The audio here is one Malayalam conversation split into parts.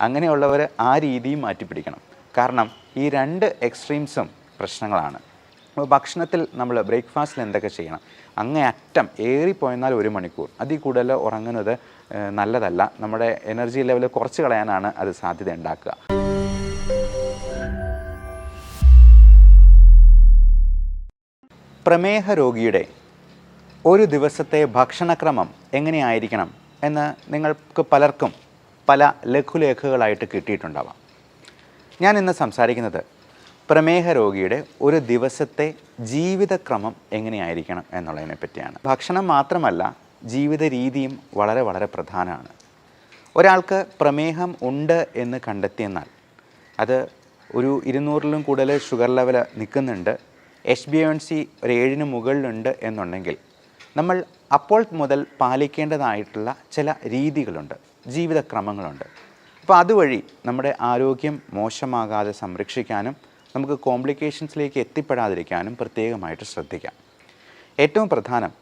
അങ്ങനെയുള്ളവർ ആ രീതിയും മാറ്റിപ്പിടിക്കണം. കാരണം ഈ രണ്ട് എക്സ്ട്രീംസും പ്രശ്നങ്ങളാണ്. അപ്പോൾ ഭക്ഷണത്തിൽ നമ്മൾ ബ്രേക്ക്ഫാസ്റ്റിൽ എന്തൊക്കെ ചെയ്യണം? അങ്ങേയറ്റം ഏറിപ്പോയെന്നാൽ 1 മണിക്കൂർ, അതിൽ കൂടുതൽ ഉറങ്ങുന്നത് നല്ലതല്ല. നമ്മുടെ എനർജി ലെവൽ കുറച്ച് കളയാനാണ് അത് സാധ്യത ഉണ്ടാക്കുക. പ്രമേഹ രോഗിയുടെ ഒരു ദിവസത്തെ ഭക്ഷണക്രമം എങ്ങനെയായിരിക്കണം എന്ന് നിങ്ങൾക്ക് പലർക്കും പല ലഘുലേഖകളായിട്ട് കിട്ടിയിട്ടുണ്ടാവാം. ഞാൻ ഇന്ന് സംസാരിക്കുന്നത് പ്രമേഹ രോഗിയുടെ ഒരു ദിവസത്തെ ജീവിതക്രമം എങ്ങനെയായിരിക്കണം എന്നുള്ളതിനെ പറ്റിയാണ്. ഭക്ഷണം മാത്രമല്ല, ജീവിത രീതിയും വളരെ വളരെ പ്രധാനമാണ്. ഒരാൾക്ക് പ്രമേഹം ഉണ്ട് എന്ന് കണ്ടെത്തിയെന്നാൽ അത് ഒരു 200-ലും കൂടുതൽ ഷുഗർ ലെവൽ നിൽക്കുന്നുണ്ട്, HbA1c ഒരു 7-ന് മുകളിലുണ്ട് എന്നുണ്ടെങ്കിൽ നമ്മൾ അപ്പോൾ മുതൽ പാലിക്കേണ്ടതായിട്ടുള്ള ചില രീതികളുണ്ട്, ജീവിതക്രമങ്ങളുണ്ട്. അപ്പോൾ അതുവഴി നമ്മുടെ ആരോഗ്യം മോശമാകാതെ സംരക്ഷിക്കാനും നമുക്ക് കോംപ്ലിക്കേഷൻസിലേക്ക് എത്തിപ്പെടാതിരിക്കാനും പ്രത്യേകമായിട്ട് ശ്രദ്ധിക്കാം. ഏറ്റവും പ്രധാനം,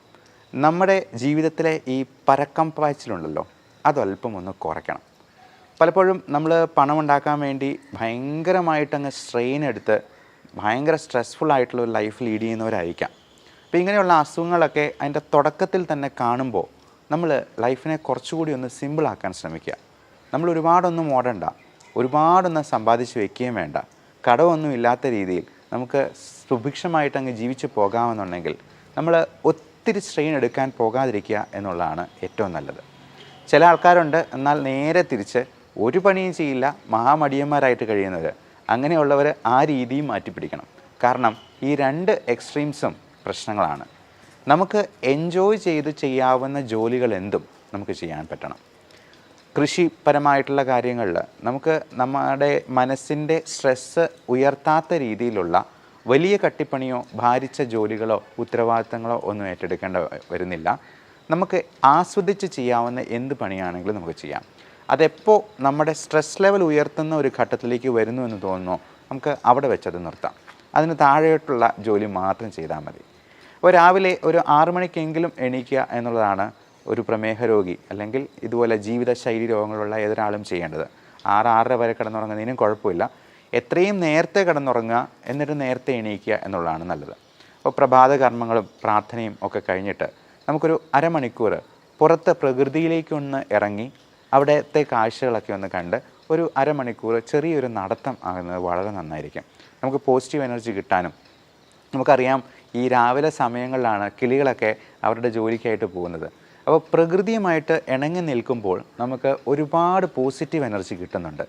നമ്മുടെ ജീവിതത്തിലെ ഈ പരക്കം പാച്ചിലുണ്ടല്ലോ, അതല്പം ഒന്ന് കുറയ്ക്കണം. പലപ്പോഴും നമ്മൾ പണമുണ്ടാക്കാൻ വേണ്ടി ഭയങ്കരമായിട്ടങ്ങ് സ്ട്രെയിൻ എടുത്ത് ഭയങ്കര സ്ട്രെസ്ഫുള്ളായിട്ടുള്ള ഒരു ലൈഫ് ലീഡ് ചെയ്യുന്നവരായിരിക്കാം. അപ്പോൾ ഇങ്ങനെയുള്ള അസുഖങ്ങളൊക്കെ അതിൻ്റെ തുടക്കത്തിൽ തന്നെ കാണുമ്പോൾ നമ്മൾ ലൈഫിനെ കുറച്ചുകൂടി ഒന്ന് സിമ്പിളാക്കാൻ ശ്രമിക്കുക. നമ്മൾ ഒരുപാടൊന്നും ഓടണ്ട, ഒരുപാടൊന്നും സമ്പാദിച്ച് വയ്ക്കുകയും വേണ്ട, കടമൊന്നും ഇല്ലാത്ത രീതിയിൽ നമുക്ക് സുഭിക്ഷമായിട്ടങ്ങ് ജീവിച്ച് പോകാമെന്നുണ്ടെങ്കിൽ നമ്മൾ ഒത്തിരി സ്ട്രെയിൻ എടുക്കാൻ പോകാതിരിക്കുക എന്നുള്ളതാണ് ഏറ്റവും നല്ലത്. ചില ആൾക്കാരുണ്ട്, എന്നാൽ നേരെ തിരിച്ച് ഒരു പണിയും ചെയ്യില്ല, മഹാമടിയന്മാരായിട്ട് കഴിയുന്നവർ. അങ്ങനെയുള്ളവർ ആ രീതിയും മാറ്റിപ്പിടിക്കണം. കാരണം ഈ രണ്ട് എക്സ്ട്രീംസും പ്രശ്നങ്ങളാണ്. നമുക്ക് എൻജോയ് ചെയ്ത് ചെയ്യാവുന്ന ജോലികൾ എന്തും നമുക്ക് ചെയ്യാൻ പറ്റണം. കൃഷിപരമായിട്ടുള്ള കാര്യങ്ങളിൽ നമുക്ക് നമ്മുടെ മനസ്സിൻ്റെ സ്ട്രെസ്സ് ഉയർത്താത്ത രീതിയിലുള്ള വലിയ കട്ടിപ്പണിയോ ഭാരിച്ച ജോലികളോ ഉത്തരവാദിത്തങ്ങളോ ഒന്നും ഏറ്റെടുക്കേണ്ട വരുന്നില്ല. നമുക്ക് ആസ്വദിച്ച് ചെയ്യാവുന്ന എന്ത് പണിയാണെങ്കിലും നമുക്ക് ചെയ്യാം. അതെപ്പോൾ നമ്മുടെ സ്ട്രെസ് ലെവൽ ഉയർത്തുന്ന ഒരു ഘട്ടത്തിലേക്ക് വരുന്നു എന്ന് തോന്നുന്നു, നമുക്ക് അവിടെ വെച്ചത് നിർത്താം. അതിന് താഴെയുള്ള ജോലി മാത്രം ചെയ്താൽ മതി. അപ്പോൾ രാവിലെ ഒരു 6 മണിക്കെങ്കിലും എണീക്കുക എന്നുള്ളതാണ് ഒരു പ്രമേഹ രോഗി അല്ലെങ്കിൽ ഇതുപോലെ ജീവിതശൈലി രോഗങ്ങളുള്ള ഏതൊരാളും ചെയ്യേണ്ടത്. 6-6:30 വരെ കിടന്നുറങ്ങുന്നതിനും കുഴപ്പമില്ല. എത്രയും നേരത്തെ കിടന്നുറങ്ങുക, എന്നിട്ട് നേരത്തെ എണീക്കുക എന്നുള്ളതാണ് നല്ലത്. അപ്പോൾ പ്രഭാത കർമ്മങ്ങളും പ്രാർത്ഥനയും ഒക്കെ കഴിഞ്ഞിട്ട് നമുക്കൊരു അരമണിക്കൂർ പുറത്ത് പ്രകൃതിയിലേക്കൊന്ന് ഇറങ്ങി അവിടുത്തെ കാഴ്ചകളൊക്കെ ഒന്ന് കണ്ട് ഒരു അരമണിക്കൂർ ചെറിയൊരു നടത്തം ആകുന്നത് വളരെ നന്നായിരിക്കും. നമുക്ക് പോസിറ്റീവ് എനർജി കിട്ടാനും. നമുക്കറിയാം, ഈ രാവിലെ സമയങ്ങളിലാണ് കിളികളൊക്കെ അവരുടെ ജോലിക്കായിട്ട് പോകുന്നത്. അപ്പോൾ പ്രകൃതിയുമായിട്ട് ഇണങ്ങി നിൽക്കുമ്പോൾ നമുക്ക് ഒരുപാട് പോസിറ്റീവ് എനർജി കിട്ടുന്നുണ്ട്.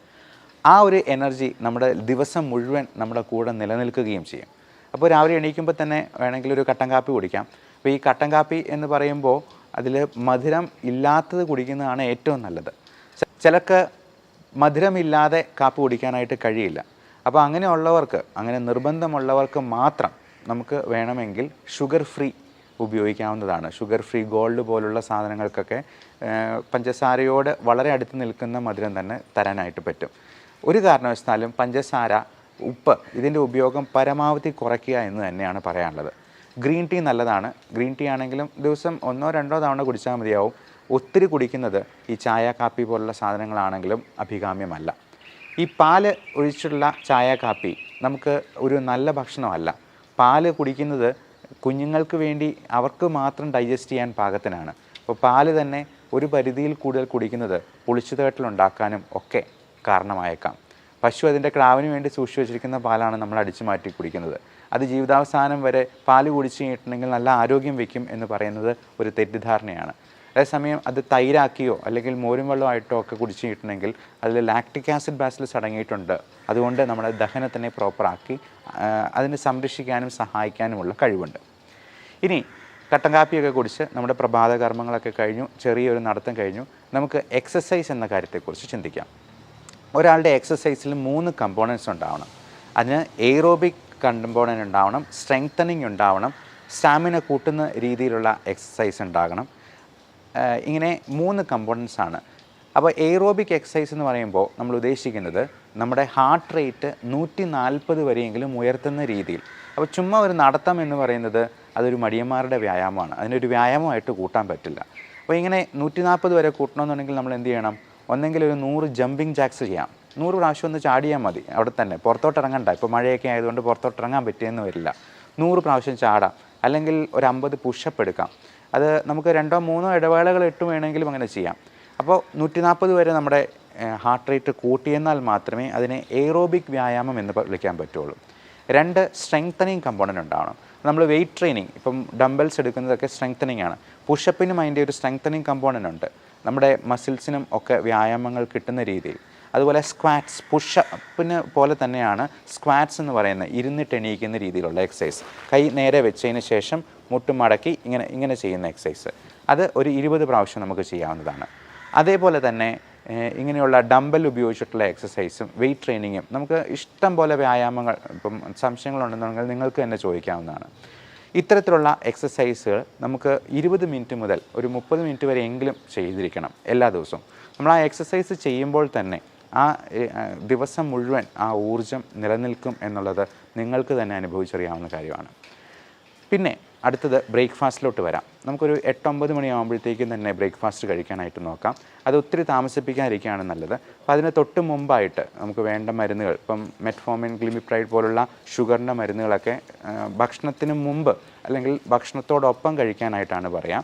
ആ ഒരു എനർജി നമ്മുടെ ദിവസം മുഴുവൻ നമ്മുടെ കൂടെ നിലനിൽക്കുകയും ചെയ്യും. അപ്പോൾ രാവിലെ എണീക്കുമ്പോൾ തന്നെ വേണമെങ്കിൽ ഒരു കട്ടൻ കാപ്പി കുടിക്കാം. അപ്പോൾ ഈ കട്ടൻ കാപ്പി എന്ന് പറയുമ്പോൾ അതിൽ മധുരം ഇല്ലാത്തത് കുടിക്കുന്നതാണ് ഏറ്റവും നല്ലത്. ചിലർക്ക് മധുരമില്ലാതെ കാപ്പി കുടിക്കാനായിട്ട് കഴിയില്ല. അപ്പോൾ അങ്ങനെയുള്ളവർക്ക്, അങ്ങനെ നിർബന്ധമുള്ളവർക്ക് മാത്രം നമുക്ക് വേണമെങ്കിൽ ഷുഗർ ഫ്രീ ഉപയോഗിക്കാവുന്നതാണ്. ഷുഗർ ഫ്രീ ഗോൾഡ് പോലുള്ള സാധനങ്ങൾക്കൊക്കെ പഞ്ചസാരയോട് വളരെ അടുത്ത് നിൽക്കുന്ന മധുരം തന്നെ തരാനായിട്ട് പറ്റും. ഒരു കാരണവശാലും പഞ്ചസാര, ഉപ്പ് ഇതിൻ്റെ ഉപയോഗം പരമാവധി കുറയ്ക്കുക എന്ന് തന്നെയാണ് പറയാനുള്ളത്. ഗ്രീൻ ടീ നല്ലതാണ്. ഗ്രീൻ ടീ ആണെങ്കിലും ദിവസം 1-2 തവണ കുടിച്ചാൽ മതിയാവും. ഒത്തിരി കുടിക്കുന്നത് ഈ ചായ കാപ്പി പോലുള്ള സാധനങ്ങളാണെങ്കിലും അഭികാമ്യമല്ല. ഈ പാല് ഒഴിച്ചുള്ള ചായ കാപ്പി നമുക്ക് ഒരു നല്ല ഭക്ഷണമല്ല. പാല് കുടിക്കുന്നത് കുഞ്ഞുങ്ങൾക്ക് വേണ്ടി അവർക്ക് മാത്രം ഡൈജസ്റ്റ് ചെയ്യാൻ പാകത്തിനാണ്. അപ്പോൾ പാല് തന്നെ ഒരു പരിധിയിൽ കൂടുതൽ കുടിക്കുന്നത് പുളിച്ചുതേട്ടലുണ്ടാക്കാനും ഒക്കെ കാരണമായേക്കാം. പശു അതിൻ്റെ ക്രാവിന് വേണ്ടി സൂക്ഷിച്ചു വെച്ചിരിക്കുന്ന പാലാണ് നമ്മൾ അടിച്ചു മാറ്റി കുടിക്കുന്നത്. അത് ജീവിതാവസാനം വരെ പാല് കുടിച്ചു കഴിഞ്ഞിട്ടുണ്ടെങ്കിൽ നല്ല ആരോഗ്യം വയ്ക്കും എന്ന് പറയുന്നത് ഒരു തെറ്റിദ്ധാരണയാണ്. അതേസമയം അത് തൈരാക്കിയോ അല്ലെങ്കിൽ മോരും വെള്ളമായിട്ടോ ഒക്കെ കുടിച്ചു കഴിഞ്ഞിട്ടുണ്ടെങ്കിൽ അതിൽ ലാക്റ്റിക് ആസിഡ് ബാസിലസ് അടങ്ങിയിട്ടുണ്ട്. അതുകൊണ്ട് നമ്മുടെ ദഹനത്തിനെ പ്രോപ്പറാക്കി അതിനെ സംരക്ഷിക്കാനും സഹായിക്കാനുമുള്ള കഴിവുണ്ട്. ഇനി കട്ടൻ കാപ്പിയൊക്കെ കുടിച്ച് നമ്മുടെ പ്രഭാത കർമ്മങ്ങളൊക്കെ കഴിഞ്ഞു, ചെറിയൊരു നടത്തം കഴിഞ്ഞു, നമുക്ക് എക്സസൈസ് എന്ന കാര്യത്തെക്കുറിച്ച് ചിന്തിക്കാം. ഒരാളുടെ എക്സസൈസിൽ 3 കമ്പോണൻസ് ഉണ്ടാവണം. അതിന് എയ്റോബിക് കമ്പോണൻറ്റ് ഉണ്ടാവണം, സ്ട്രെങ്തനിങ് ഉണ്ടാവണം, സ്റ്റാമിന കൂട്ടുന്ന രീതിയിലുള്ള എക്സസൈസ് ഉണ്ടാകണം. ഇങ്ങനെ 3 കമ്പോണൻസ് ആണ്. അപ്പോൾ എയ്റോബിക് എക്സസൈസ് എന്ന് പറയുമ്പോൾ നമ്മൾ ഉദ്ദേശിക്കുന്നത് നമ്മുടെ ഹാർട്ട് റേറ്റ് 140 വരെയെങ്കിലും ഉയർത്തുന്ന രീതിയിൽ. അപ്പോൾ ചുമ്മാ ഒരു നടത്തം എന്ന് പറയുന്നത് അതൊരു മടിയന്മാരുടെ വ്യായാമമാണ്. അതിനൊരു വ്യായാമമായിട്ട് കൂട്ടാൻ പറ്റില്ല. അപ്പോൾ ഇങ്ങനെ 140 വരെ കൂട്ടണമെന്നുണ്ടെങ്കിൽ നമ്മൾ എന്ത് ചെയ്യണം? ഒന്നെങ്കിൽ ഒരു 100 ജമ്പിങ് ജാക്സ് ചെയ്യാം. 100 പ്രാവശ്യം ഒന്ന് ചാടിയാൽ മതി, അവിടെ തന്നെ പുറത്തോട്ട് ഇറങ്ങണ്ട. ഇപ്പോൾ മഴയൊക്കെ ആയതുകൊണ്ട് പുറത്തോട്ട് ഇറങ്ങാൻ പറ്റിയെന്ന് വരില്ല. 100 പ്രാവശ്യം ചാടാം. അല്ലെങ്കിൽ ഒരു 50 പുഷപ്പ് എടുക്കാം. അത് നമുക്ക് 2-3 ഇടവേളകൾ ഇട്ട് വേണമെങ്കിലും അങ്ങനെ ചെയ്യാം. അപ്പോൾ 140 വരെ നമ്മുടെ ഹാർട്ട് റേറ്റ് കൂട്ടിയെന്നാൽ മാത്രമേ അതിനെ എയ്റോബിക് വ്യായാമം എന്ന് വിളിക്കാൻ പറ്റുള്ളൂ. 2 സ്ട്രെങ്തനിങ് കമ്പോണൻ്റ് ഉണ്ടാവണം. നമ്മൾ വെയിറ്റ് ട്രെയിനിങ്, ഇപ്പം ഡംബൽസ് എടുക്കുന്നതൊക്കെ സ്ട്രെങ്തനിങ് ആണ്. പുഷപ്പിനും അതിൻ്റെ ഒരു സ്ട്രെങ്തനിങ് കമ്പോണൻ്റ് ഉണ്ട്, നമ്മുടെ മസിൽസിനും ഒക്കെ വ്യായാമങ്ങൾ കിട്ടുന്ന രീതിയിൽ. അതുപോലെ സ്ക്വാറ്റ്സ്, പുഷപ്പിന് പോലെ തന്നെയാണ് സ്ക്വാറ്റ്സ് എന്ന് പറയുന്നത്, ഇരുന്നിട്ട് എണീക്കുന്ന രീതിയിലുള്ള എക്സസൈസ്. കൈ നേരെ വെച്ചതിന് ശേഷം മുട്ട് മടക്കി ഇങ്ങനെ ചെയ്യുന്ന എക്സസൈസ്. അത് ഒരു 20 പ്രാവശ്യം നമുക്ക് ചെയ്യാവുന്നതാണ്. അതേപോലെ തന്നെ ഇങ്ങനെയുള്ള ഡംബൽ ഉപയോഗിച്ചിട്ടുള്ള എക്സസൈസും വെയിറ്റ് ട്രെയിനിങ്ങും നമുക്ക് ഇഷ്ടം പോലെ വ്യായാമങ്ങൾ, ഇപ്പം സംശയങ്ങളുണ്ടെന്നുണ്ടെങ്കിൽ നിങ്ങൾക്ക് തന്നെ ചോദിക്കാവുന്നതാണ്. ഇത്തരത്തിലുള്ള എക്സസൈസുകൾ നമുക്ക് 20 മിനിറ്റ് മുതൽ ഒരു 30 മിനിറ്റ് വരെ എങ്കിലും ചെയ്തിരിക്കണം എല്ലാ ദിവസവും. നമ്മൾ ആ എക്സസൈസ് ചെയ്യുമ്പോൾ തന്നെ ആ ദിവസം മുഴുവൻ ആ ഊർജം നിലനിൽക്കും എന്നുള്ളത് നിങ്ങൾക്ക് തന്നെ അനുഭവിച്ചറിയാവുന്ന കാര്യമാണ്. പിന്നെ അടുത്തത് ബ്രേക്ക്ഫാസ്റ്റിലോട്ട് വരാം. നമുക്കൊരു 8-9 മണിയാകുമ്പോഴത്തേക്കും തന്നെ ബ്രേക്ക്ഫാസ്റ്റ് കഴിക്കാനായിട്ട് നോക്കാം. അത് ഒത്തിരി താമസിപ്പിക്കാതിരിക്കുകയാണ് നല്ലത്. അപ്പോൾ അതിന് തൊട്ട് മുമ്പായിട്ട് നമുക്ക് വേണ്ട മരുന്നുകൾ, ഇപ്പം മെറ്റ്ഫോമിൻ, ഗ്ലിമിപ്രൈഡ് പോലുള്ള ഷുഗറിൻ്റെ മരുന്നുകളൊക്കെ ഭക്ഷണത്തിന് മുമ്പ് അല്ലെങ്കിൽ ഭക്ഷണത്തോടൊപ്പം കഴിക്കാനായിട്ടാണ് പറയാം.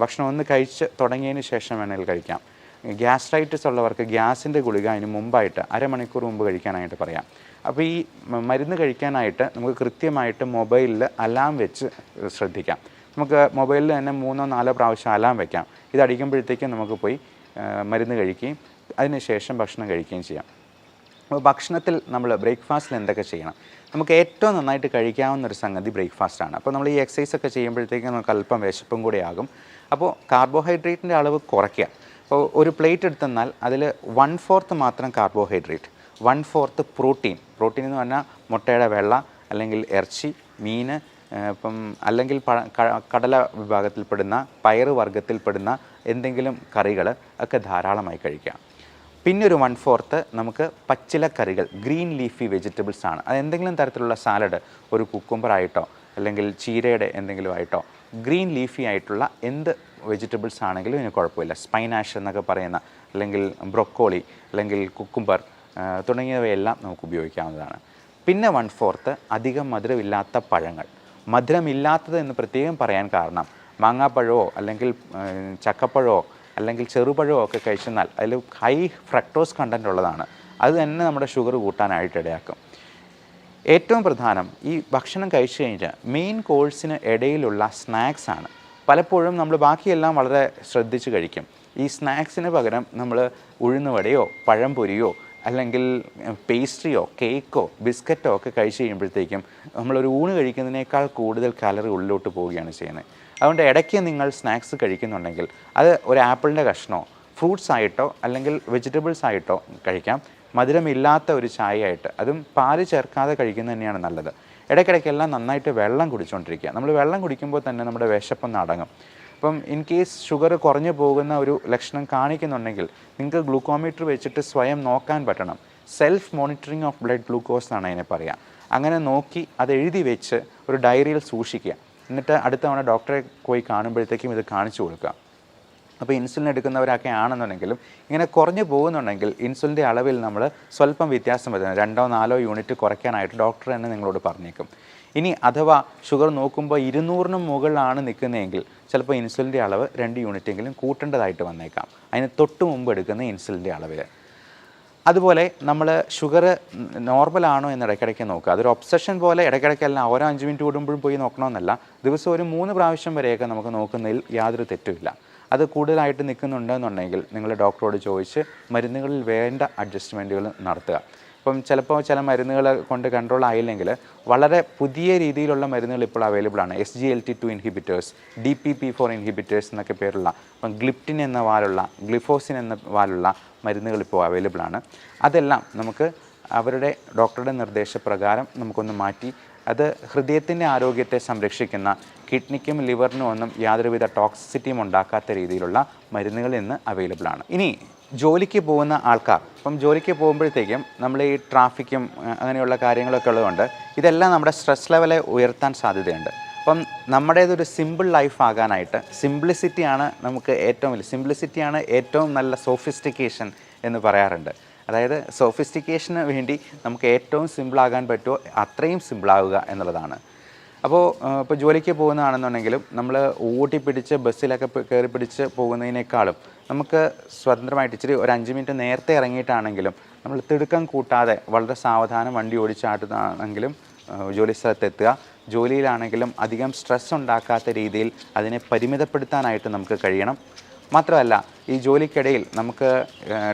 ഭക്ഷണം ഒന്ന് കഴിച്ച് തുടങ്ങിയതിന് ശേഷം വേണമെങ്കിൽ കഴിക്കാം. ഗ്യാസ്ട്രൈറ്റിസ് ഉള്ളവർക്ക് ഗ്യാസിൻ്റെ ഗുളിക അതിന് മുമ്പായിട്ട് അരമണിക്കൂർ മുമ്പ് കഴിക്കാനായിട്ട് പറയാം. അപ്പോൾ ഈ മരുന്ന് കഴിക്കാനായിട്ട് നമുക്ക് കൃത്യമായിട്ട് മൊബൈലിൽ അലാം വെച്ച് ശ്രദ്ധിക്കാം. നമുക്ക് മൊബൈലിൽ തന്നെ 3-4 പ്രാവശ്യം അലാം വയ്ക്കാം. ഇതടിക്കുമ്പോഴത്തേക്കും നമുക്ക് പോയി മരുന്ന് കഴിക്കുകയും അതിനുശേഷം ഭക്ഷണം കഴിക്കുകയും ചെയ്യാം. അപ്പോൾ ഭക്ഷണത്തിൽ നമ്മൾ ബ്രേക്ക്ഫാസ്റ്റിൽ എന്തൊക്കെ ചെയ്യണം? നമുക്ക് ഏറ്റവും നന്നായിട്ട് കഴിക്കാവുന്നൊരു സംഗതി ബ്രേക്ക്ഫാസ്റ്റാണ്. അപ്പോൾ നമ്മൾ ഈ എക്സസൈസ് ഒക്കെ ചെയ്യുമ്പോഴത്തേക്കും നമുക്ക് അല്പം വിശപ്പും കൂടി ആകും. അപ്പോൾ കാർബോഹൈഡ്രേറ്റിൻ്റെ അളവ് കുറയ്ക്കുക. അപ്പോൾ ഒരു പ്ലേറ്റ് എടുത്തെന്നാൽ അതിൽ 1/4 മാത്രം കാർബോഹൈഡ്രേറ്റ്, 1/4 പ്രോട്ടീൻ എന്ന് പറഞ്ഞാൽ മുട്ടയുടെ വെള്ള അല്ലെങ്കിൽ ഇറച്ചി, മീൻ, ഇപ്പം അല്ലെങ്കിൽ കടല വിഭാഗത്തിൽപ്പെടുന്ന പയറ് വർഗ്ഗത്തിൽപ്പെടുന്ന എന്തെങ്കിലും കറികൾ ഒക്കെ ധാരാളമായി കഴിക്കാം. പിന്നെ ഒരു 1/4 നമുക്ക് പച്ചിലക്കറികൾ, ഗ്രീൻ ലീഫി വെജിറ്റബിൾസ് ആണ്. അത് എന്തെങ്കിലും തരത്തിലുള്ള സാലഡ്, ഒരു കുക്കുംബറായിട്ടോ അല്ലെങ്കിൽ ചീരയുടെ എന്തെങ്കിലും ആയിട്ടോ, ഗ്രീൻ ലീഫി ആയിട്ടുള്ള എന്ത് വെജിറ്റബിൾസ് ആണെങ്കിലും ഇതിന് കുഴപ്പമില്ല. സ്പൈനാഷ് എന്നൊക്കെ പറയുന്ന, അല്ലെങ്കിൽ ബ്രൊക്കോളി, അല്ലെങ്കിൽ കുക്കുംബർ തുടങ്ങിയവയെല്ലാം നമുക്ക് ഉപയോഗിക്കാവുന്നതാണ്. പിന്നെ 1/4 അധികം മധുരമില്ലാത്ത പഴങ്ങൾ. മധുരമില്ലാത്തത് എന്ന് പ്രത്യേകം പറയാൻ കാരണം മാങ്ങാപ്പഴമോ അല്ലെങ്കിൽ ചക്കപ്പഴമോ അല്ലെങ്കിൽ ചെറുപഴമോ ഒക്കെ കഴിച്ചെന്നാൽ അതിൽ ഹൈ ഫ്രക്ടോസ് കണ്ടൻറ് ഉള്ളതാണ്. അത് തന്നെ നമ്മുടെ ഷുഗർ കൂട്ടാനായിട്ട് ഇടയാക്കും. ഏറ്റവും പ്രധാനം ഈ ഭക്ഷണം കഴിച്ചു കഴിഞ്ഞാൽ മെയിൻ കോഴ്സിന് ഇടയിലുള്ള സ്നാക്സാണ്. പലപ്പോഴും നമ്മൾ ബാക്കിയെല്ലാം വളരെ ശ്രദ്ധിച്ച് കഴിക്കും. ഈ സ്നാക്സിന് പകരം നമ്മൾ ഉഴുന്നുവടയോ പഴംപൊരിയോ അല്ലെങ്കിൽ പേസ്ട്രിയോ കേക്കോ ബിസ്ക്കറ്റോ ഒക്കെ കഴിച്ച് കഴിയുമ്പോഴത്തേക്കും നമ്മളൊരു ഊണ് കഴിക്കുന്നതിനേക്കാൾ കൂടുതൽ കാലറി ഉള്ളിലോട്ട് പോവുകയാണ് ചെയ്യുന്നത്. അതുകൊണ്ട് ഇടയ്ക്ക് നിങ്ങൾ സ്നാക്സ് കഴിക്കുന്നുണ്ടെങ്കിൽ അത് ഒരു ആപ്പിളിൻ്റെ കഷ്ണമോ ഫ്രൂട്ട്സ് ആയിട്ടോ അല്ലെങ്കിൽ വെജിറ്റബിൾസ് ആയിട്ടോ കഴിക്കാം. മധുരമില്ലാത്ത ഒരു ചായയായിട്ട്, അതും പാല് ചേർക്കാതെ കഴിക്കുന്നത് തന്നെയാണ് നല്ലത്. ഇടയ്ക്കിടയ്ക്കെല്ലാം നന്നായിട്ട് വെള്ളം കുടിച്ചുകൊണ്ടിരിക്കുക. നമ്മൾ വെള്ളം കുടിക്കുമ്പോൾ തന്നെ നമ്മുടെ വിശപ്പൊന്ന് അടങ്ങും. അപ്പം ഇൻ കേസ് ഷുഗർ കുറഞ്ഞു പോകുന്ന ഒരു ലക്ഷണം കാണിക്കുന്നുണ്ടെങ്കിൽ നിങ്ങൾക്ക് ഗ്ലൂക്കോമീറ്റർ വെച്ചിട്ട് സ്വയം നോക്കാൻ പറ്റണം. Self monitoring of blood glucose എന്നാണ് അതിനെ പറയുക. അങ്ങനെ നോക്കി അത് എഴുതി വെച്ച് ഒരു ഡയറിയിൽ സൂക്ഷിക്കുക. എന്നിട്ട് അടുത്ത തവണ ഡോക്ടറെ പോയി കാണുമ്പോഴത്തേക്കും ഇത് കാണിച്ചു കൊടുക്കുക. അപ്പോൾ ഇൻസുലിൻ എടുക്കുന്നവരൊക്കെ ആണെന്നുണ്ടെങ്കിലും ഇങ്ങനെ കുറഞ്ഞു പോകുന്നുണ്ടെങ്കിൽ ഇൻസുലിൻ്റെ അളവിൽ നമ്മൾ സ്വല്പം വ്യത്യാസം വരുന്നത് 2-4 യൂണിറ്റ് കുറയ്ക്കാനായിട്ട് ഡോക്ടർ തന്നെ നിങ്ങളോട് പറഞ്ഞേക്കും. ഇനി അഥവാ ഷുഗർ നോക്കുമ്പോൾ 200-ന് മുകളിലാണ് നിൽക്കുന്നതെങ്കിൽ ചിലപ്പോൾ ഇൻസുലിൻ്റെ അളവ് 2 യൂണിറ്റെങ്കിലും കൂട്ടേണ്ടതായിട്ട് വന്നേക്കാം, അതിന് തൊട്ട് മുമ്പ് എടുക്കുന്ന ഇൻസുലിൻ്റെ അളവിൽ. അതുപോലെ നമ്മൾ ഷുഗർ നോർമലാണോ എന്ന് ഇടയ്ക്കിടയ്ക്ക് നോക്കുക. അതൊരു ഒബ്സഷൻ പോലെ ഇടയ്ക്കിടയ്ക്കെല്ലാം ഓരോ 5 മിനിറ്റ് കൂടുമ്പോഴും പോയി നോക്കണമെന്നല്ല. ദിവസം ഒരു 3 പ്രാവശ്യം വരെയൊക്കെ നമുക്ക് നോക്കുന്നതിൽ യാതൊരു തെറ്റുമില്ല. അത് കൂടുതലായിട്ട് നിൽക്കുന്നുണ്ടെന്നുണ്ടെങ്കിൽ നിങ്ങൾ ഡോക്ടറോട് ചോദിച്ച് മരുന്നുകളിൽ വേണ്ട അഡ്ജസ്റ്റ്മെൻറ്റുകൾ നടത്തുക. ഇപ്പം ചിലപ്പോൾ ചില മരുന്നുകൾ കൊണ്ട് കൺട്രോൾ ആയില്ലെങ്കിൽ വളരെ പുതിയ രീതിയിലുള്ള മരുന്നുകൾ ഇപ്പോൾ അവൈലബിൾ ആണ്. SGLT2 ഇൻഹിബിറ്റേഴ്സ്, DPP4 ഇൻഹിബിറ്റേഴ്സ് എന്നൊക്കെ പേരുള്ള, ഇപ്പം ഗ്ലിപ്റ്റിൻ എന്ന വാലുള്ള, ഗ്ലിഫോസിൻ എന്ന വാലുള്ള മരുന്നുകൾ ഇപ്പോൾ അവൈലബിൾ ആണ്. അതെല്ലാം നമുക്ക് അവരുടെ ഡോക്ടറുടെ നിർദ്ദേശപ്രകാരം നമുക്കൊന്ന് മാറ്റി അത് ഹൃദയത്തിൻ്റെ ആരോഗ്യത്തെ സംരക്ഷിക്കുന്ന, കിഡ്നിക്കും ലിവറിനും ഒന്നും യാതൊരുവിധ ടോക്സിസിറ്റിയും ഉണ്ടാക്കാത്ത രീതിയിലുള്ള മരുന്നുകൾ ഇന്ന് അവൈലബിൾ ആണ്. ഇനി ജോലിക്ക് പോകുന്ന ആൾക്കാർ, ഇപ്പം ജോലിക്ക് പോകുമ്പോഴത്തേക്കും നമ്മൾ ഈ ട്രാഫിക്കും അങ്ങനെയുള്ള കാര്യങ്ങളൊക്കെ ഉള്ളതുകൊണ്ട് ഇതെല്ലാം നമ്മുടെ സ്ട്രെസ് ലെവലെ ഉയർത്താൻ സാധ്യതയുണ്ട്. അപ്പോൾ അപ്പം നമ്മുടേതൊരു സിമ്പിൾ ലൈഫ് ആകാനായിട്ട് സിംപ്ലിസിറ്റിയാണ് നമുക്ക് ഏറ്റവും വലിയ സിംപ്ലിസിറ്റിയാണ് ഏറ്റവും നല്ല സോഫിസ്റ്റിക്കേഷൻ എന്ന് പറയാറുണ്ട്. അതായത് സോഫിസ്റ്റിക്കേഷന് വേണ്ടി നമുക്ക് ഏറ്റവും സിമ്പിളാകാൻ പറ്റുമോ അത്രയും സിമ്പിളാവുക എന്നുള്ളതാണ്. അപ്പോൾ ഇപ്പോൾ ജോലിക്ക് പോകുന്നതാണെന്നുണ്ടെങ്കിലും നമ്മൾ ഊട്ടിപ്പിടിച്ച് ബസ്സിലൊക്കെ കയറി പിടിച്ച് പോകുന്നതിനേക്കാളും നമുക്ക് സ്വതന്ത്രമായിട്ട് ഇച്ചിരി ഒരു 5 മിനിറ്റ് നേരത്തെ ഇറങ്ങിയിട്ടാണെങ്കിലും നമ്മൾ തിടുക്കം കൂട്ടാതെ വളരെ സാവധാനം വണ്ടി ഓടിച്ചാട്ടുന്നതാണെങ്കിലും ജോലി സ്ഥലത്തെത്തുക. ജോലിയിലാണെങ്കിലും അധികം സ്ട്രെസ് ഉണ്ടാക്കാത്ത രീതിയിൽ അതിനെ പരിമിതപ്പെടുത്താനായിട്ട് നമുക്ക് കഴിയണം. മാത്രമല്ല ഈ ജോലിക്കിടയിൽ നമുക്ക്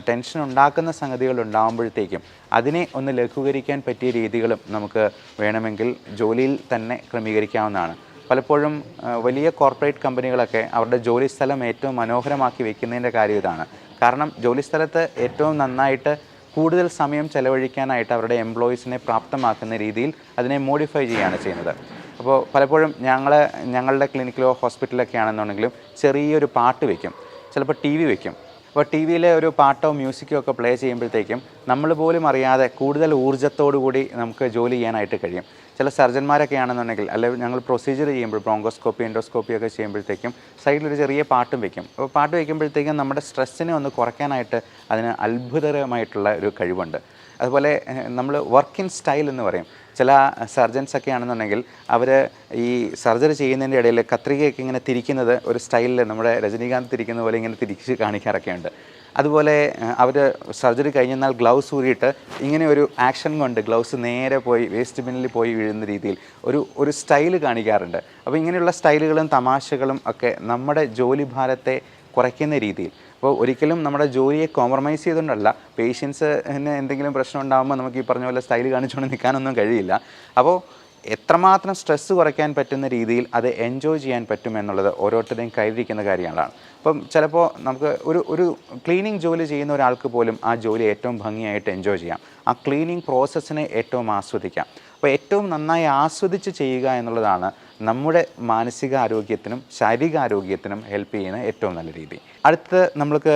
ടെൻഷൻ ഉണ്ടാക്കുന്ന സംഗതികൾ ഉണ്ടാകുമ്പോഴത്തേക്കും അതിനെ ഒന്ന് ലഘൂകരിക്കാൻ പറ്റിയ രീതികളും നമുക്ക് വേണമെങ്കിൽ ജോലിയിൽ തന്നെ ക്രമീകരിക്കാവുന്നതാണ്. പലപ്പോഴും വലിയ കോർപ്പറേറ്റ് കമ്പനികളൊക്കെ അവരുടെ ജോലി സ്ഥലം ഏറ്റവും മനോഹരമാക്കി വയ്ക്കുന്നതിൻ്റെ കാര്യം ഇതാണ്. കാരണം ജോലി സ്ഥലത്ത് ഏറ്റവും നന്നായിട്ട് കൂടുതൽ സമയം ചെലവഴിക്കാനായിട്ട് അവരുടെ എംപ്ലോയീസിനെ പ്രാപ്തമാക്കുന്ന രീതിയിൽ അതിനെ മോഡിഫൈ ചെയ്യുകയാണ് ചെയ്യുന്നത്. അപ്പോൾ പലപ്പോഴും ഞങ്ങളുടെ ക്ലിനിക്കിലോ ഹോസ്പിറ്റലൊക്കെ ആണെന്നുണ്ടെങ്കിലും ചെറിയൊരു പാട്ട് വയ്ക്കും, ചിലപ്പോൾ ടി വി വയ്ക്കും. അപ്പോൾ ടി വിയിലെ ഒരു പാട്ടോ മ്യൂസിക്കോ ഒക്കെ പ്ലേ ചെയ്യുമ്പോഴത്തേക്കും നമ്മൾ പോലും അറിയാതെ കൂടുതൽ ഊർജ്ജത്തോടു കൂടി നമുക്ക് ജോലി ചെയ്യാനായിട്ട് കഴിയും. ചില സർജന്മാരൊക്കെ ആണെന്നുണ്ടെങ്കിൽ അല്ലെങ്കിൽ ഞങ്ങൾ പ്രൊസീജിയർ ചെയ്യുമ്പോൾ ബ്രോങ്കോസ്കോപ്പി എൻഡോസ്കോപ്പി ഒക്കെ ചെയ്യുമ്പോഴത്തേക്കും സൈഡിലൊരു ചെറിയ പാട്ടും വയ്ക്കും. അപ്പോൾ പാട്ട് വയ്ക്കുമ്പോഴത്തേക്കും നമ്മുടെ സ്ട്രെസ്സിനെ ഒന്ന് കുറയ്ക്കാനായിട്ട് അതിന് അത്ഭുതകരമായിട്ടുള്ള ഒരു കഴിവുണ്ട്. അതുപോലെ നമ്മൾ വർക്ക് ഇൻ സ്റ്റൈൽ എന്ന് പറയും. ചില സർജൻസൊക്കെ ആണെന്നുണ്ടെങ്കിൽ അവർ ഈ സർജറി ചെയ്യുന്നതിൻ്റെ ഇടയിൽ കത്രികയൊക്കെ ഇങ്ങനെ തിരിക്കുന്നത് ഒരു സ്റ്റൈലിൽ നമ്മുടെ രജനീകാന്ത് തിരിക്കുന്ന പോലെ ഇങ്ങനെ തിരിച്ച് കാണിക്കാറൊക്കെ ഉണ്ട്. അതുപോലെ അവർ സർജറി കഴിഞ്ഞെന്നാൽ ഗ്ലൗസ് ഊരിയിട്ട് ഇങ്ങനെ ഒരു ആക്ഷൻ കൊണ്ട് ഗ്ലൗസ് നേരെ പോയി വേസ്റ്റ് ബിന്നിൽ പോയി വീഴുന്ന രീതിയിൽ ഒരു സ്റ്റൈൽ കാണിക്കാറുണ്ട്. അപ്പോൾ ഇങ്ങനെയുള്ള സ്റ്റൈലുകളും തമാശകളും ഒക്കെ നമ്മുടെ ജോലി ഭാരത്തെ കുറയ്ക്കുന്ന രീതിയിൽ. അപ്പോൾ ഒരിക്കലും നമ്മുടെ ജോലിയെ കോംപ്രമൈസ് ചെയ്തുകൊണ്ടല്ല, പേഷ്യൻസിന് എന്തെങ്കിലും പ്രശ്നം ഉണ്ടാകുമ്പോൾ നമുക്ക് ഈ പറഞ്ഞ പോലെ സ്റ്റൈൽ കാണിച്ചുകൊണ്ട് നിൽക്കാനൊന്നും കഴിയില്ല. അപ്പോൾ എത്രമാത്രം സ്ട്രെസ്സ് കുറയ്ക്കാൻ പറ്റുന്ന രീതിയിൽ അത് എൻജോയ് ചെയ്യാൻ പറ്റുമെന്നുള്ളത് ഓരോരുത്തരുടെയും കയ്യിലിരിക്കുന്ന കാര്യങ്ങളാണ്. അപ്പം ചിലപ്പോൾ നമുക്ക് ഒരു ക്ലീനിങ് ജോലി ചെയ്യുന്ന ഒരാൾക്ക് പോലും ആ ജോലി ഏറ്റവും ഭംഗിയായിട്ട് എൻജോയ് ചെയ്യാം. ആ ക്ലീനിങ് പ്രോസസ്സിനെ ഏറ്റവും ആസ്വദിക്കാം. അപ്പോൾ ഏറ്റവും നന്നായി ആസ്വദിച്ച് ചെയ്യുക എന്നുള്ളതാണ് നമ്മുടെ മാനസികാരോഗ്യത്തിനും ശാരീരികാരോഗ്യത്തിനും ഹെൽപ്പ് ചെയ്യുന്ന ഏറ്റവും നല്ല രീതി. അടുത്ത് നമ്മൾക്ക്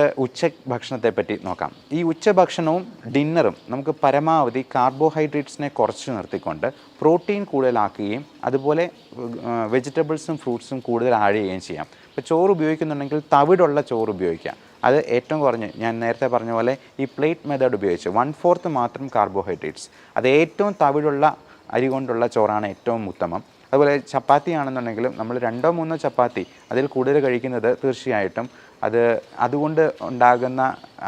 ഭക്ഷണത്തെ പറ്റി നോക്കാം. ഈ ഉച്ചഭക്ഷണവും ഡിന്നറും നമുക്ക് പരമാവധി കാർബോഹൈഡ്രേറ്റ്സിനെ കുറച്ച് നിർത്തിക്കൊണ്ട് പ്രോട്ടീൻ കൂടുതലാക്കുകയും അതുപോലെ വെജിറ്റബിൾസും ഫ്രൂട്ട്സും കൂടുതൽ ആഡ് ചെയ്യുകയും ചെയ്യാം. ഇപ്പോൾ ചോറ് ഉപയോഗിക്കുന്നുണ്ടെങ്കിൽ തവിടുള്ള ചോറ് ഉപയോഗിക്കാം. അത് ഏറ്റവും കുറഞ്ഞ് ഞാൻ നേരത്തെ പറഞ്ഞ പോലെ ഈ പ്ലേറ്റ് മെത്തേഡ് ഉപയോഗിച്ച് 1/4 മാത്രം കാർബോഹൈഡ്രേറ്റ്സ്, അത് ഏറ്റവും തവിടുള്ള അരി കൊണ്ടുള്ള ചോറാണ് ഏറ്റവും ഉത്തമം. അതുപോലെ ചപ്പാത്തി ആണെന്നുണ്ടെങ്കിലും നമ്മൾ 2-3 ചപ്പാത്തി അതിൽ കൂടുതൽ കഴിക്കുന്നത് തീർച്ചയായിട്ടും അതുകൊണ്ട് ഉണ്ടാകുന്ന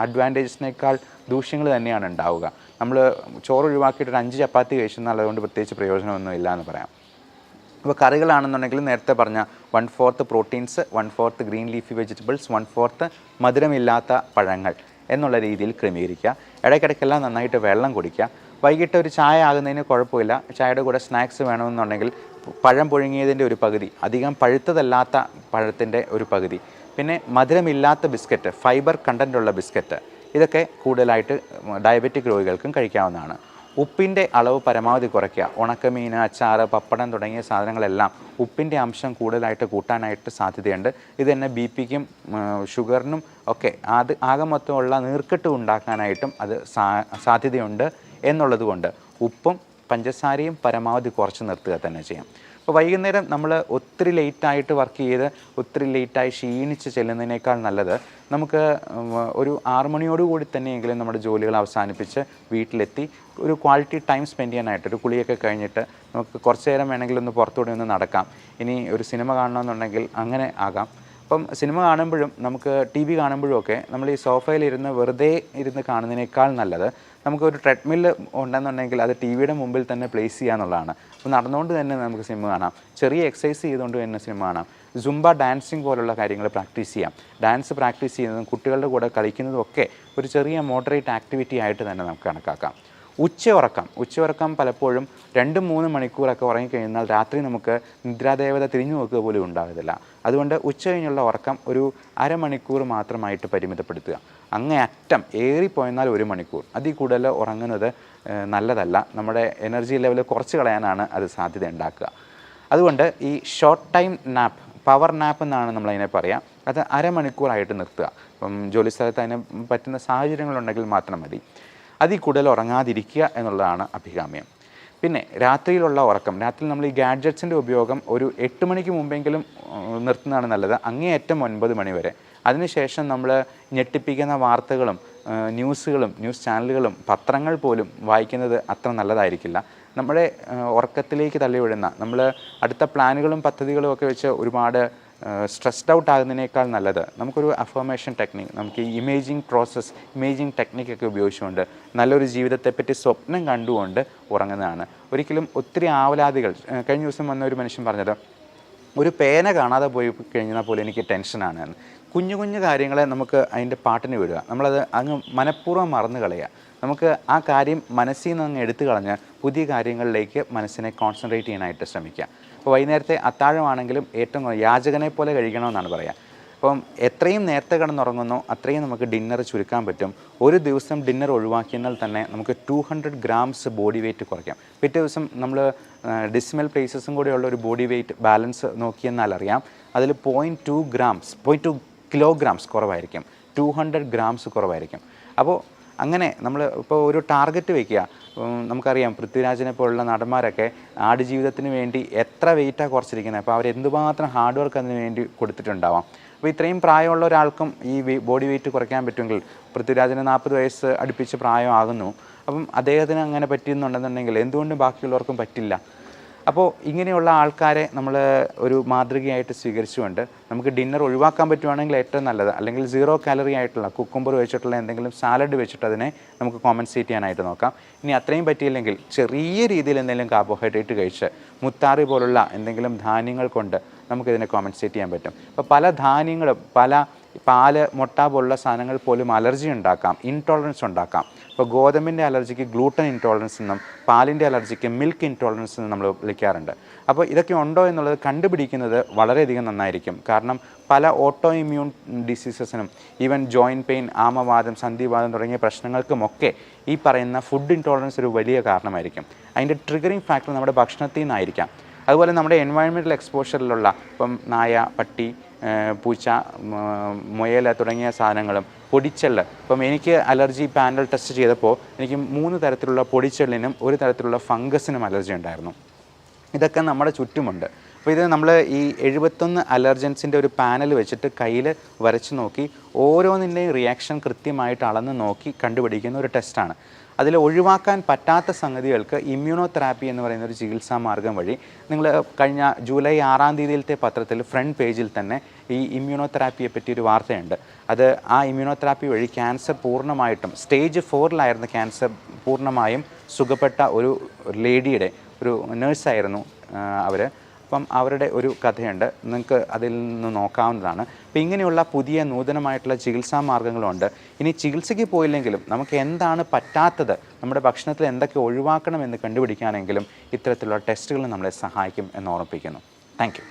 അഡ്വാൻറ്റേജസിനേക്കാൾ ദൂഷ്യങ്ങൾ തന്നെയാണ് ഉണ്ടാവുക. നമ്മൾ ചോറ് ഒഴിവാക്കിയിട്ട് ഒരു 5 ചപ്പാത്തി കഴിച്ചെന്നാൽ അതുകൊണ്ട് പ്രത്യേകിച്ച് പ്രയോജനമൊന്നും ഇല്ല എന്ന് പറയാം. അപ്പോൾ കറികളാണെന്നുണ്ടെങ്കിൽ നേരത്തെ പറഞ്ഞ 1/4 പ്രോട്ടീൻസ്, 1/4 ഗ്രീൻ ലീഫി വെജിറ്റബിൾസ്, 1/4 മധുരമില്ലാത്ത പഴങ്ങൾ എന്നുള്ള രീതിയിൽ ക്രമീകരിക്കുക. ഇടയ്ക്കിടയ്ക്കെല്ലാം നന്നായിട്ട് വെള്ളം കുടിക്കുക. വൈകിട്ട് ഒരു ചായ ആകുന്നതിന് കുഴപ്പമില്ല. ചായയുടെ കൂടെ സ്നാക്സ് വേണമെന്നുണ്ടെങ്കിൽ പഴം പുഴുങ്ങിയതിൻ്റെ ഒരു പകുതി, അധികം പഴുത്തതല്ലാത്ത പഴത്തിൻ്റെ ഒരു പകുതി, പിന്നെ മധുരമില്ലാത്ത ബിസ്ക്കറ്റ്, ഫൈബർ കണ്ടൻറ്റുള്ള ബിസ്ക്കറ്റ്, ഇതൊക്കെ കൂടുതലായിട്ട് ഡയബറ്റിക് രോഗികൾക്കും കഴിക്കാവുന്നതാണ്. ഉപ്പിൻ്റെ അളവ് പരമാവധി കുറയ്ക്കുക. ഉണക്കമീൻ, അച്ചാറ്, പപ്പടം തുടങ്ങിയ സാധനങ്ങളെല്ലാം ഉപ്പിൻ്റെ അംശം കൂടുതലായിട്ട് കൂട്ടാനായിട്ട് സാധ്യതയുണ്ട്. ഇത് തന്നെ ബി പിക്കും ഷുഗറിനും ഒക്കെ ആകെ മൊത്തമുള്ള നീർക്കെട്ട് ഉണ്ടാക്കാനായിട്ടും അത് സാധ്യതയുണ്ട് എന്നുള്ളത് കൊണ്ട് ഉപ്പും പഞ്ചസാരയും പരമാവധി കുറച്ച് നിർത്തുക തന്നെ ചെയ്യാം. അപ്പോൾ വൈകുന്നേരം നമ്മൾ ഒത്തിരി ലേറ്റായിട്ട് വർക്ക് ചെയ്ത് ഒത്തിരി ലേറ്റായി ക്ഷീണിച്ച് ചെല്ലുന്നതിനേക്കാൾ നല്ലത് നമുക്ക് ഒരു 6 മണിയോടുകൂടി തന്നെയെങ്കിലും നമ്മുടെ ജോലികൾ അവസാനിപ്പിച്ച് വീട്ടിലെത്തി ഒരു ക്വാളിറ്റി ടൈം സ്പെൻഡ് ചെയ്യാനായിട്ട് ഒരു കുളിയൊക്കെ കഴിഞ്ഞിട്ട് നമുക്ക് കുറച്ച് നേരം വേണമെങ്കിൽ ഒന്ന് പുറത്തുകൂടി ഒന്ന് നടക്കാം. ഇനി ഒരു സിനിമ കാണണമെന്നുണ്ടെങ്കിൽ അങ്ങനെ ആകാം. അപ്പം സിനിമ കാണുമ്പോഴും നമുക്ക് ടി വി കാണുമ്പോഴും ഒക്കെ നമ്മൾ ഈ സോഫയിലിരുന്ന് വെറുതെ ഇരുന്ന് കാണുന്നതിനേക്കാൾ നല്ലത് നമുക്കൊരു ട്രെഡ്മില്ല് ഉണ്ടെന്നുണ്ടെങ്കിൽ അത് ടി വിയുടെ മുമ്പിൽ തന്നെ പ്ലേസ് ചെയ്യുക എന്നുള്ളതാണ്. അപ്പോൾ നടന്നുകൊണ്ട് തന്നെ നമുക്ക് സിനിമ കാണാം, ചെറിയ എക്സസൈസ് ചെയ്തുകൊണ്ട് തന്നെ സിനിമ കാണാം. സുംബ ഡാൻസിങ് പോലുള്ള കാര്യങ്ങൾ പ്രാക്ടീസ് ചെയ്യാം. ഡാൻസ് പ്രാക്ടീസ് ചെയ്യുന്നതും കുട്ടികളുടെ കൂടെ കളിക്കുന്നതും ഒക്കെ ഒരു ചെറിയ മോഡറേറ്റ് ആക്ടിവിറ്റി ആയിട്ട് തന്നെ നമുക്ക് കണക്കാക്കാം. ഉച്ചയുറക്കം പലപ്പോഴും 2-3 മണിക്കൂറൊക്കെ ഉറങ്ങിക്കഴിഞ്ഞാൽ രാത്രി നമുക്ക് നിദ്രാദേവത തിരിഞ്ഞു നോക്കുക പോലും ഉണ്ടാകത്തില്ല. അതുകൊണ്ട് ഉച്ച കഴിഞ്ഞുള്ള ഉറക്കം ഒരു അരമണിക്കൂർ മാത്രമായിട്ട് പരിമിതപ്പെടുത്തുക. അങ്ങേയറ്റം ഏറിപ്പോയെന്നാൽ 1 മണിക്കൂർ, അതിൽ കൂടുതൽ ഉറങ്ങുന്നത് നല്ലതല്ല. നമ്മുടെ എനർജി ലെവൽ കുറച്ച് കളയാനാണ് അത് സാധ്യത ഉണ്ടാക്കുക. അതുകൊണ്ട് ഈ short time nap, power nap എന്നാണ് നമ്മളതിനെ പറയുക, അത് അരമണിക്കൂറായിട്ട് നിർത്തുക. ഇപ്പം ജോലിസ്ഥലത്ത് അതിന് പറ്റുന്ന സാഹചര്യങ്ങളുണ്ടെങ്കിൽ മാത്രം മതി. അതിൽ കൂടുതൽ ഉറങ്ങാതിരിക്കുക എന്നുള്ളതാണ് അഭികാമ്യം. പിന്നെ രാത്രിയിലുള്ള ഉറക്കം, രാത്രി നമ്മൾ ഈ ഗാഡ്ജറ്റ്സിൻ്റെ ഉപയോഗം ഒരു 8 മണിക്ക് മുമ്പെങ്കിലും നിർത്തുന്നതാണ് നല്ലത്, അങ്ങേയറ്റം 9 മണി വരെ. അതിനുശേഷം നമ്മൾ ഞെട്ടിപ്പിക്കുന്ന വാർത്തകളും ന്യൂസ് ചാനലുകളും പത്രങ്ങൾ പോലും വായിക്കുന്നത് അത്ര നല്ലതായിരിക്കില്ല. നമ്മുടെ ഉറക്കത്തിലേക്ക് തള്ളിവിടുന്ന, നമ്മൾ അടുത്ത പ്ലാനുകളും പദ്ധതികളും ഒക്കെ വെച്ച് ഒരുപാട് സ്ട്രെസ്ഡ് ഔട്ട് ആകുന്നതിനേക്കാൾ നല്ലത് നമുക്കൊരു അഫർമേഷൻ ടെക്നിക്ക്, നമുക്ക് ഈ ഇമേജിങ് ടെക്നിക്കൊക്കെ ഉപയോഗിച്ചുകൊണ്ട് നല്ലൊരു ജീവിതത്തെപ്പറ്റി സ്വപ്നം കണ്ടുകൊണ്ട് ഉറങ്ങുന്നതാണ്. ഒരിക്കലും ഒത്തിരി ആവലാതികൾ, കഴിഞ്ഞ ദിവസം വന്ന ഒരു മനുഷ്യൻ പറഞ്ഞത്, ഒരു പേന കാണാതെ പോയി കഴിഞ്ഞാൽ പോലെ എനിക്ക് ടെൻഷനാണ് എന്ന്. കുഞ്ഞു കുഞ്ഞു കാര്യങ്ങളെ നമുക്ക് അതിൻ്റെ പാട്ടിന് വിടുക, നമ്മളത് അങ്ങ് മനഃപൂർവ്വം മറന്നു കളയുക. നമുക്ക് ആ കാര്യം മനസ്സിൽ നിന്ന് അങ്ങ് എടുത്തു കളഞ്ഞ് പുതിയ കാര്യങ്ങളിലേക്ക് മനസ്സിനെ കോൺസെൻട്രേറ്റ് ചെയ്യാനായിട്ട് ശ്രമിക്കുക. അപ്പോൾ വൈകുന്നേരത്തെ അത്താഴമാണെങ്കിലും ഏറ്റവും യാചകനെ പോലെ കഴിക്കണമെന്നാണ് പറയുക. അപ്പം എത്രയും നേരത്തെ കിടന്നുറങ്ങുന്നോ അത്രയും നമുക്ക് ഡിന്നർ ചുരുക്കാൻ പറ്റും. ഒരു ദിവസം ഡിന്നർ ഒഴിവാക്കിയാൽ തന്നെ നമുക്ക് 200 ഗ്രാംസ് ബോഡി വെയിറ്റ് കുറയ്ക്കാം. പിറ്റേ ദിവസം നമ്മൾ ഡെസിമൽ പ്ലേസസും കൂടെയുള്ള ഒരു ബോഡി വെയിറ്റ് ബാലൻസ് നോക്കിയെന്നാൽ അറിയാം, അതിൽ 0.2 കിലോഗ്രാംസ് കുറവായിരിക്കും, 200 ഗ്രാംസ് കുറവായിരിക്കും. അപ്പോൾ അങ്ങനെ നമ്മൾ ഇപ്പോൾ ഒരു ടാർഗറ്റ് വയ്ക്കുക. നമുക്കറിയാം പൃഥ്വിരാജിനെ പോലുള്ള നടന്മാരൊക്കെ ആടുജീവിതത്തിന് വേണ്ടി എത്ര വെയിറ്റാണ് കുറച്ചിരിക്കുന്നത്, അപ്പോൾ അവരെന്തുമാത്രം ഹാർഡ് വർക്ക് അതിന് വേണ്ടി കൊടുത്തിട്ടുണ്ടാവാം. അപ്പോൾ ഇത്രയും പ്രായമുള്ള ഒരാൾക്കും ഈ ബോഡി വെയിറ്റ് കുറയ്ക്കാൻ പറ്റുമെങ്കിൽ, പൃഥ്വിരാജിന് 40 വയസ്സ് അടുപ്പിച്ച് പ്രായമാകുന്നു, അപ്പം അദ്ദേഹത്തിന് അങ്ങനെ പറ്റുന്നുണ്ടെന്നുണ്ടെങ്കിൽ എന്തുകൊണ്ടും ബാക്കിയുള്ളവർക്കും പറ്റില്ല. അപ്പോൾ ഇങ്ങനെയുള്ള ആൾക്കാരെ നമ്മൾ ഒരു മാതൃകയായിട്ട് സ്വീകരിച്ചുകൊണ്ട് നമുക്ക് ഡിന്നർ ഒഴിവാക്കാൻ പറ്റുവാണെങ്കിൽ ഏറ്റവും നല്ലത്. അല്ലെങ്കിൽ 0 കാലറി ആയിട്ടുള്ള കുക്കുംബർ വെച്ചിട്ടുള്ള എന്തെങ്കിലും സാലഡ് വെച്ചിട്ട് അതിനെ നമുക്ക് കോമ്പൻസേറ്റ് ചെയ്യാനായിട്ട് നോക്കാം. ഇനി അത്രയും പറ്റിയില്ലെങ്കിൽ ചെറിയ രീതിയിൽ എന്തെങ്കിലും കാർബോഹൈഡ്രേറ്റ് കഴിച്ച് മുത്താറി പോലുള്ള എന്തെങ്കിലും ധാന്യങ്ങൾ കൊണ്ട് നമുക്കിതിനെ കോമ്പൻസേറ്റ് ചെയ്യാൻ പറ്റും. അപ്പോൾ പല ധാന്യങ്ങളും, പാല്, മുട്ട പോലുള്ള സാധനങ്ങൾ പോലും അലർജി ഉണ്ടാക്കാം, ഇൻടോളറൻസ് ഉണ്ടാക്കാം. ഇപ്പോൾ ഗോതമ്പിൻ്റെ അലർജിക്ക് ഗ്ലൂട്ടൻ ഇൻടോളറൻസ് എന്നും പാലിൻ്റെ അലർജിക്ക് മിൽക്ക് ഇൻടോളറൻസ് എന്നും നമ്മൾ വിളിക്കാറുണ്ട്. അപ്പോൾ ഇതൊക്കെ ഉണ്ടോ എന്നുള്ളത് കണ്ടുപിടിക്കുന്നത് വളരെയധികം നന്നായിരിക്കും. കാരണം പല ഓട്ടോ ഇമ്മ്യൂൺ ഡിസീസസിനും, ഈവൻ ജോയിൻറ്റ് പെയിൻ, ആമവാദം, സന്ധിവാദം തുടങ്ങിയ പ്രശ്നങ്ങൾക്കുമൊക്കെ ഈ പറയുന്ന ഫുഡ് ഇൻടോളറൻസ് ഒരു വലിയ കാരണമായിരിക്കും. അതിൻ്റെ ട്രിഗറിങ് ഫാക്ടർ നമ്മുടെ ഭക്ഷണത്തിൽ നിന്നായിരിക്കാം. അതുപോലെ നമ്മുടെ എൻവയൺമെൻറ്റൽ എക്സ്പോഷറിലുള്ള ഇപ്പം നായ, പട്ടി, പൂച്ച, മുയൽ തുടങ്ങിയ സാധനങ്ങളും പൊടിച്ചെള്ള്. ഇപ്പം എനിക്ക് അലർജി പാനൽ ടെസ്റ്റ് ചെയ്തപ്പോൾ എനിക്ക് 3 തരത്തിലുള്ള പൊടിച്ചെള്ളിനും 1 തരത്തിലുള്ള ഫംഗസിനും അലർജി ഉണ്ടായിരുന്നു. ഇതൊക്കെ നമ്മുടെ ചുറ്റുമുണ്ട്. അപ്പോൾ ഇത് നമ്മൾ ഈ 71 അലർജൻസിൻ്റെ ഒരു പാനൽ വെച്ചിട്ട് കയ്യിൽ വരച്ച് നോക്കി ഓരോന്നിൻ്റെയും റിയാക്ഷൻ കൃത്യമായിട്ട് അളന്ന് നോക്കി കണ്ടുപിടിക്കുന്ന ഒരു ടെസ്റ്റാണ്. അതിൽ ഒഴിവാക്കാൻ പറ്റാത്ത സംഗതികൾക്ക് ഇമ്മ്യൂണോതെറാപ്പി എന്ന് പറയുന്ന ഒരു ചികിത്സാ മാർഗം വഴി, നിങ്ങൾ കഴിഞ്ഞ ജൂലൈ 6-ാം തീയതിയിലത്തെ പത്രത്തിൽ ഫ്രണ്ട് പേജിൽ തന്നെ ഈ ഇമ്മ്യൂണോതെറാപ്പിയെ പറ്റിയൊരു വാർത്തയുണ്ട്. അത് ആ ഇമ്മ്യൂണോതെറാപ്പി വഴി ക്യാൻസർ പൂർണ്ണമായിട്ടും സ്റ്റേജ് 4-ലായിരുന്ന ക്യാൻസർ പൂർണ്ണമായും സുഖപ്പെട്ട ഒരു ലേഡിയുടെ, ഒരു നേഴ്സായിരുന്നു അവർ. അപ്പം അവരുടെ ഒരു കഥയുണ്ട്, നിങ്ങൾക്ക് അതിൽ നിന്ന് നോക്കാവുന്നതാണ്. അപ്പം ഇങ്ങനെയുള്ള പുതിയ നൂതനമായിട്ടുള്ള ചികിത്സാ മാർഗ്ഗങ്ങളുണ്ട്. ഇനി ചികിത്സയ്ക്ക് പോയില്ലെങ്കിലും നമുക്ക് എന്താണ് പറ്റാത്തത്, നമ്മുടെ ഭക്ഷണത്തിൽ എന്തൊക്കെ ഒഴിവാക്കണം എന്ന് കണ്ടുപിടിക്കാനെങ്കിലും ഇത്തരത്തിലുള്ള ടെസ്റ്റുകൾ നമ്മളെ സഹായിക്കും എന്ന് ഓർമ്മിപ്പിക്കുന്നു. Thank you.